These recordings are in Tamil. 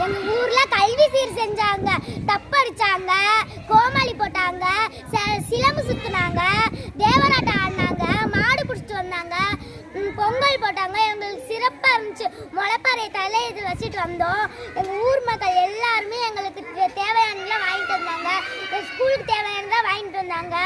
எங்க ஊர்ல கல்வி சீர் செஞ்சாங்க, தப்படிச்சாங்க, கோமாளி போட்டாங்க, சிலம்பு சுத்துனாங்க, தேவராட்டம் ஆடினாங்க, மாடு பிடிச்சிட்டு வந்தாங்க, பொங்கல் போட்டாங்க. எங்களுக்கு சிறப்பா இருந்துச்சு. முளைப்பாறை தலை இது வச்சுட்டு வந்தோம். எங்க ஊர் மக்கள் எல்லாருமே எங்களுக்கு தேவையானதெல்லாம் வாங்கிட்டு வந்தாங்க. ஸ்கூலுக்கு தேவையானதெல்லாம் வாங்கிட்டு வந்தாங்க.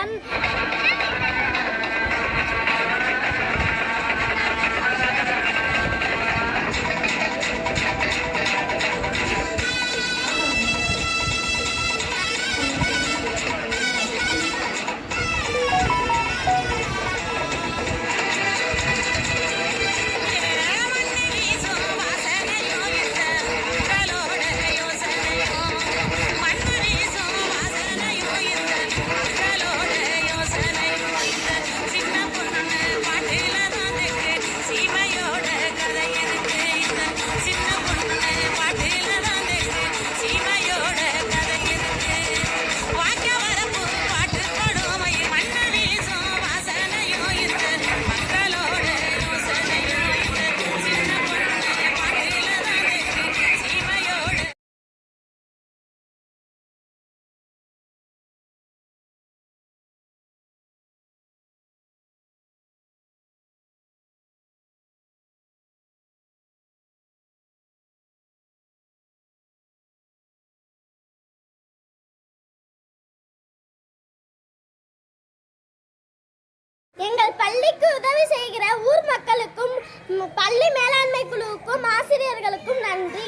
எங்கள் பள்ளிக்கு உதவி செய்கிற ஊர் மக்களுக்கும் பள்ளி மேலாண்மை குழுவுக்கும் ஆசிரியர்களுக்கும் நன்றி.